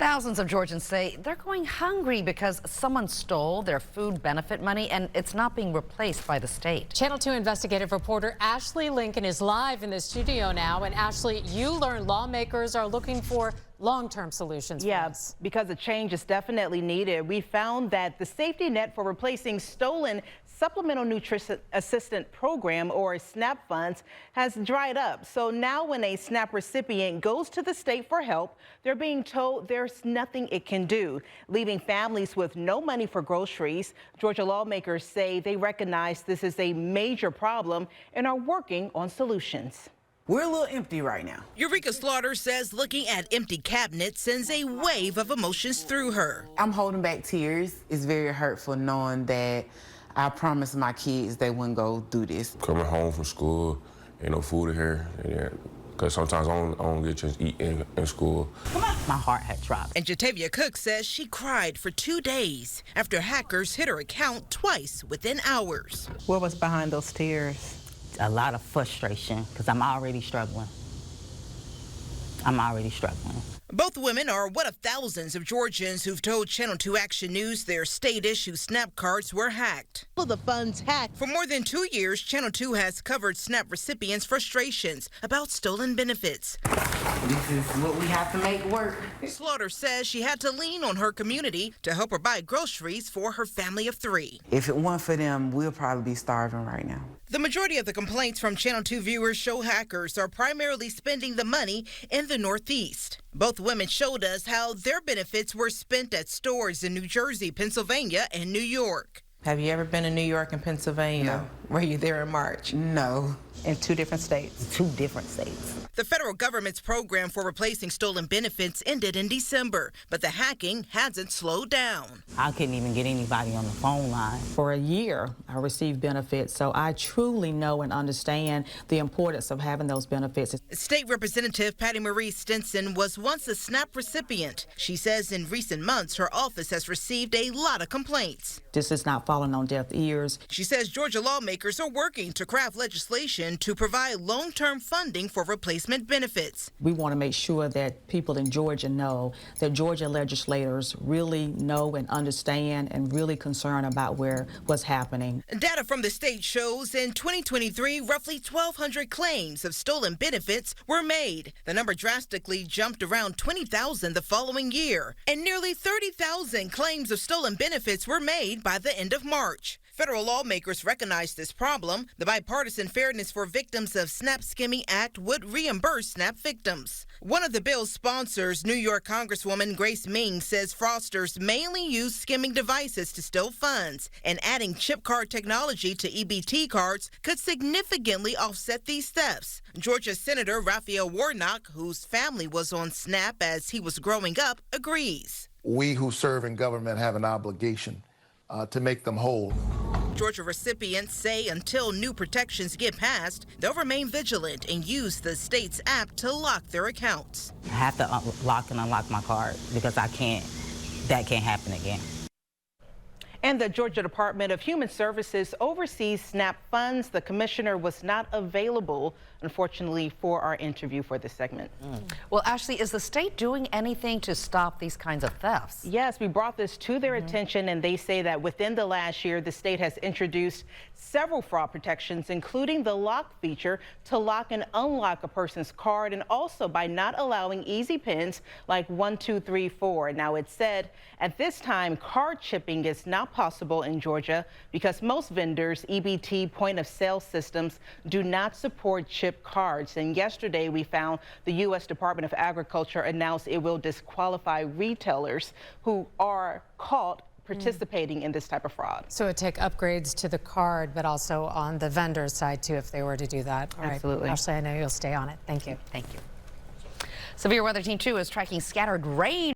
Thousands of Georgians say they're going hungry because someone stole their food benefit money and it's not being replaced by the state. Channel 2 investigative reporter Ashley Lincoln is live in the studio now. And Ashley, you learned lawmakers are looking for long-term solutions. Yes, because a change is definitely needed. We found that the safety net for replacing stolen Supplemental Nutrition Assistance Program, or SNAP funds, has dried up. So now when a SNAP recipient goes to the state for help, they're being told there's nothing it can do, leaving families with no money for groceries. Georgia lawmakers say they recognize this is a major problem and are working on solutions. We're a little empty right now. Eureka Slaughter says looking at empty cabinets sends a wave of emotions through her. I'm holding back tears. It's very hurtful knowing that I promised my kids they wouldn't go through this. Coming home from school, ain't no food in here, because sometimes I don't get a chance to eat in school. My heart had dropped. And Jatavia Cook says she cried for 2 days after hackers hit her account twice within hours. What was behind those tears? A lot of frustration because I'm already struggling. Both women are one of thousands of Georgians who've told Channel 2 Action News their state-issued SNAP cards were hacked. The funds hacked. For more than 2 years, Channel 2 has covered SNAP recipients' frustrations about stolen benefits. This is what we have to make work. Slaughter says she had to lean on her community to help her buy groceries for her family of 3. If it weren't for them, we'll probably be starving right now. The majority of the complaints from Channel 2 viewers show hackers are primarily spending the money in the Northeast. Both women showed us how their benefits were spent at stores in New Jersey, Pennsylvania, and New York. Have you ever been in New York and Pennsylvania? No. Were you there in March? No. In 2 different states? 2 different states. The federal government's program for replacing stolen benefits ended in December, but the hacking hasn't slowed down. I couldn't even get anybody on the phone line. For a year, I received benefits, so I truly know and understand the importance of having those benefits. State Representative Patty Marie Stinson was once a SNAP recipient. She says in recent months, her office has received a lot of complaints. This is not falling on deaf ears. She says Georgia lawmakers are working to craft legislation to provide long-term funding for replacement benefits. We want to make sure that people in Georgia know that Georgia legislators really know and understand and really concerned about what's happening. Data from the state shows in 2023, roughly 1,200 claims of stolen benefits were made. The number drastically jumped around 20,000 the following year, and nearly 30,000 claims of stolen benefits were made by the end of March. Federal lawmakers recognize this problem. The Bipartisan Fairness for Victims of SNAP Skimming Act would reimburse SNAP victims. One of the bill's sponsors, New York Congresswoman Grace Ming, says fraudsters mainly use skimming devices to steal funds, and adding chip card technology to EBT cards could significantly offset these thefts. Georgia Senator Raphael Warnock, whose family was on SNAP as he was growing up, agrees. We who serve in government have an obligation to make them whole. Georgia recipients say until new protections get passed, they'll remain vigilant and use the state's app to lock their accounts. I have to lock and unlock my card because that can't happen again. And the Georgia Department of Human Services oversees SNAP funds. The commissioner was not available, unfortunately, for our interview for this segment. Well, Ashley, is the state doing anything to stop these kinds of thefts? Yes, we brought this to their attention, and they say that within the last year, the state has introduced several fraud protections, including the lock feature to lock and unlock a person's card, and also by not allowing easy pins like 1, 2, 3, 4. Now, it said at this time, card chipping is not possible in Georgia because most vendors' EBT point of sale systems do not support chip cards. And yesterday we found the U.S. Department of Agriculture announced it will disqualify retailers who are caught participating in this type of fraud. So it would take upgrades to the card, but also on the vendor side too, if they were to do that. All Absolutely. Right. Ashley, I know you'll stay on it. Thank you. Thank you. Severe Weather Team 2 is tracking scattered rain